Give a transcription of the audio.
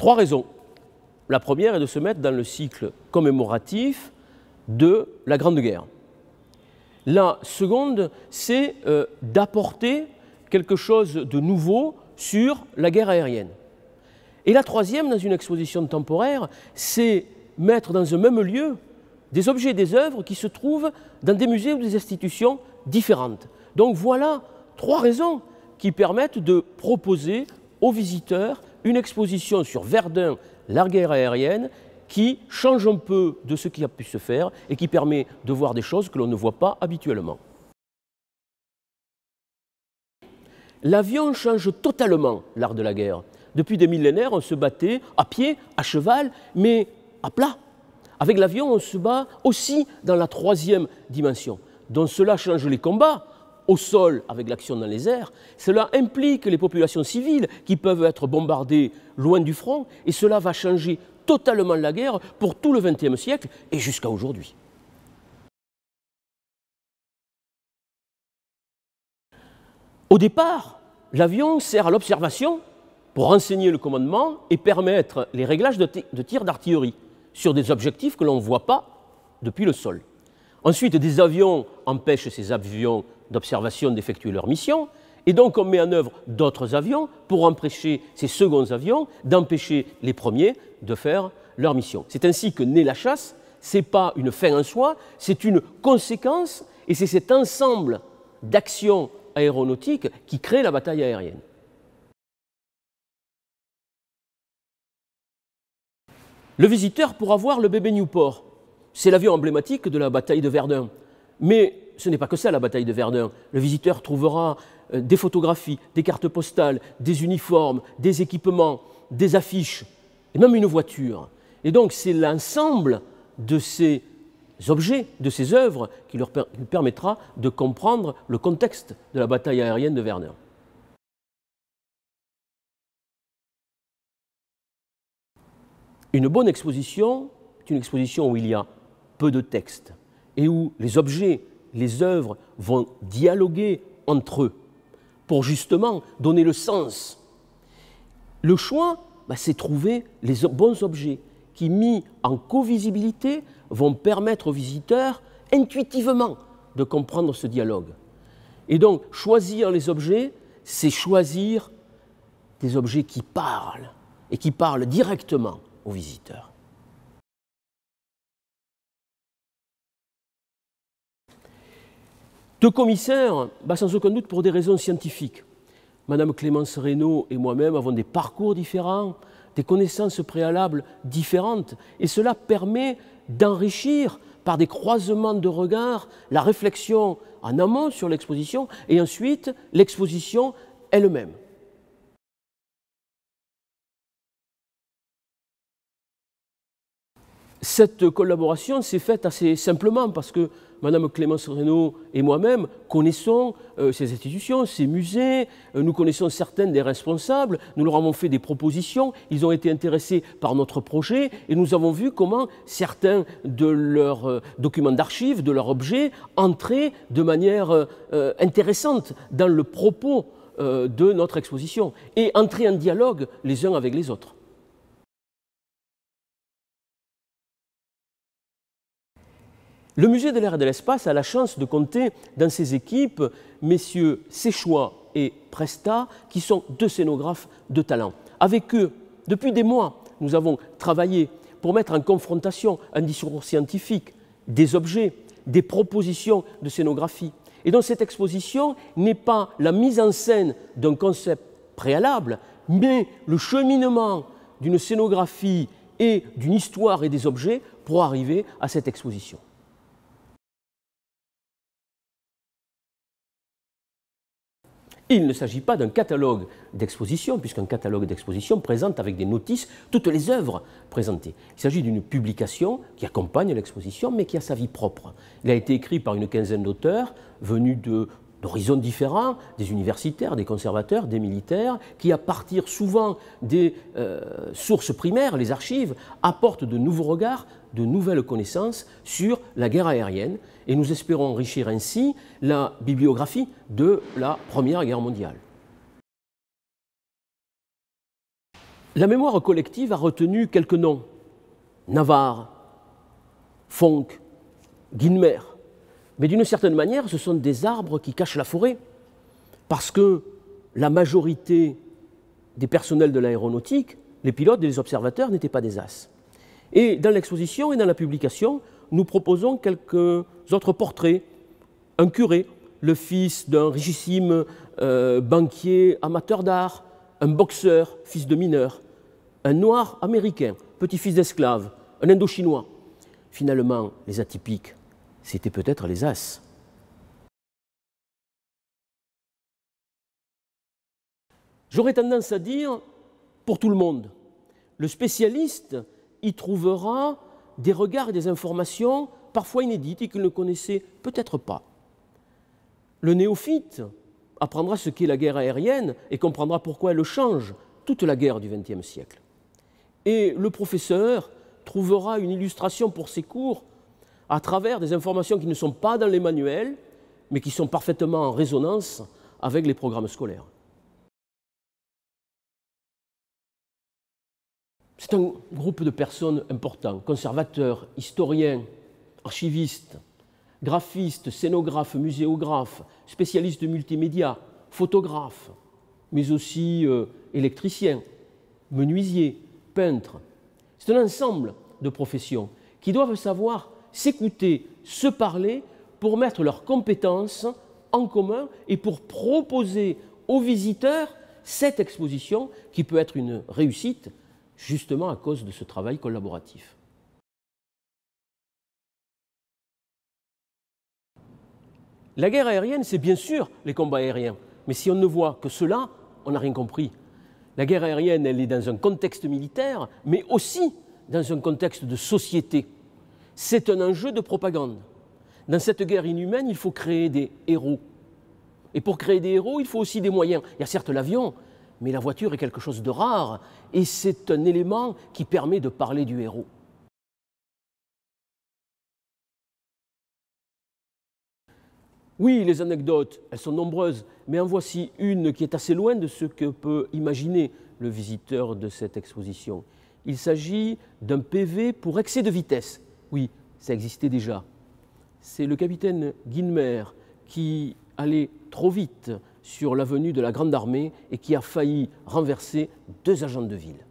Trois raisons. La première est de se mettre dans le cycle commémoratif de la Grande Guerre. La seconde, c'est d'apporter quelque chose de nouveau sur la guerre aérienne. Et la troisième, dans une exposition temporaire, c'est mettre dans un même lieu des objets et des œuvres qui se trouvent dans des musées ou des institutions différentes. Donc voilà trois raisons qui permettent de proposer aux visiteurs une exposition sur Verdun, la guerre aérienne, qui change un peu de ce qui a pu se faire et qui permet de voir des choses que l'on ne voit pas habituellement. L'avion change totalement l'art de la guerre. Depuis des millénaires, on se battait à pied, à cheval, mais à plat. Avec l'avion, on se bat aussi dans la troisième dimension. Donc cela change les combats au sol avec l'action dans les airs. Cela implique les populations civiles qui peuvent être bombardées loin du front et cela va changer totalement la guerre pour tout le XXe siècle et jusqu'à aujourd'hui. Au départ, l'avion sert à l'observation pour renseigner le commandement et permettre les réglages de tir d'artillerie sur des objectifs que l'on ne voit pas depuis le sol. Ensuite, des avions empêchent ces avions d'observation d'effectuer leur mission et donc on met en œuvre d'autres avions pour empêcher ces seconds avions d'empêcher les premiers de faire leur mission. C'est ainsi que naît la chasse. Ce n'est pas une fin en soi, c'est une conséquence et c'est cet ensemble d'actions aéronautiques qui crée la bataille aérienne. Le visiteur pourra voir le bébé Newport. C'est l'avion emblématique de la bataille de Verdun. Mais ce n'est pas que ça, la bataille de Verdun. Le visiteur trouvera des photographies, des cartes postales, des uniformes, des équipements, des affiches, et même une voiture. Et donc c'est l'ensemble de ces objets, de ces œuvres, qui leur permettra de comprendre le contexte de la bataille aérienne de Verdun. Une bonne exposition est une exposition où il y a peu de texte et où les objets, les œuvres vont dialoguer entre eux pour justement donner le sens. Le choix, c'est trouver les bons objets qui, mis en covisibilité, vont permettre aux visiteurs intuitivement de comprendre ce dialogue. Et donc, choisir les objets, c'est choisir des objets qui parlent et qui parlent directement aux visiteurs. Deux commissaires, sans aucun doute pour des raisons scientifiques. Madame Clémence Reynaud et moi-même avons des parcours différents, des connaissances préalables différentes, et cela permet d'enrichir par des croisements de regards la réflexion en amont sur l'exposition et ensuite l'exposition elle-même. Cette collaboration s'est faite assez simplement parce que Madame Clémence Reynaud et moi-même connaissons ces institutions, ces musées, nous connaissons certaines des responsables, nous leur avons fait des propositions, ils ont été intéressés par notre projet et nous avons vu comment certains de leurs documents d'archives, de leurs objets, entraient de manière intéressante dans le propos de notre exposition et entraient en dialogue les uns avec les autres. Le musée de l'air et de l'espace a la chance de compter dans ses équipes messieurs Séchois et Presta, qui sont deux scénographes de talent. Avec eux, depuis des mois, nous avons travaillé pour mettre en confrontation un discours scientifique, des objets, des propositions de scénographie. Et donc cette exposition n'est pas la mise en scène d'un concept préalable, mais le cheminement d'une scénographie et d'une histoire et des objets pour arriver à cette exposition. Il ne s'agit pas d'un catalogue d'exposition, puisqu'un catalogue d'exposition présente avec des notices toutes les œuvres présentées. Il s'agit d'une publication qui accompagne l'exposition, mais qui a sa vie propre. Il a été écrit par une quinzaine d'auteurs venus d'horizons différents, des universitaires, des conservateurs, des militaires, qui, à partir souvent des sources primaires, les archives, apportent de nouveaux regards, de nouvelles connaissances sur la guerre aérienne. Et nous espérons enrichir ainsi la bibliographie de la Première Guerre mondiale. La mémoire collective a retenu quelques noms. Navarre, Fonck, Guinmer. Mais d'une certaine manière, ce sont des arbres qui cachent la forêt, parce que la majorité des personnels de l'aéronautique, les pilotes et les observateurs, n'étaient pas des as. Et dans l'exposition et dans la publication, nous proposons quelques autres portraits. Un curé, le fils d'un richissime banquier amateur d'art, un boxeur, fils de mineur, un noir américain, petit-fils d'esclave, un indo-chinois. Finalement, les atypiques, c'était peut-être les as. J'aurais tendance à dire, pour tout le monde, le spécialiste y trouvera des regards et des informations parfois inédites et qu'il ne connaissait peut-être pas. Le néophyte apprendra ce qu'est la guerre aérienne et comprendra pourquoi elle change toute la guerre du XXe siècle. Et le professeur trouvera une illustration pour ses cours à travers des informations qui ne sont pas dans les manuels, mais qui sont parfaitement en résonance avec les programmes scolaires. C'est un groupe de personnes importants, conservateurs, historiens, archivistes, graphistes, scénographes, muséographes, spécialistes de multimédia, photographes, mais aussi électriciens, menuisiers, peintres. C'est un ensemble de professions qui doivent savoir s'écouter, se parler pour mettre leurs compétences en commun et pour proposer aux visiteurs cette exposition qui peut être une réussite justement à cause de ce travail collaboratif. La guerre aérienne, c'est bien sûr les combats aériens, mais si on ne voit que cela, on n'a rien compris. La guerre aérienne, elle est dans un contexte militaire, mais aussi dans un contexte de société. C'est un enjeu de propagande. Dans cette guerre inhumaine, il faut créer des héros. Et pour créer des héros, il faut aussi des moyens. Il y a certes l'avion, mais la voiture est quelque chose de rare, et c'est un élément qui permet de parler du héros. Oui, les anecdotes, elles sont nombreuses, mais en voici une qui est assez loin de ce que peut imaginer le visiteur de cette exposition. Il s'agit d'un PV pour excès de vitesse. Oui, ça existait déjà. C'est le capitaine Guinmer qui allait trop vite sur l'avenue de la Grande Armée et qui a failli renverser 2 agents de ville.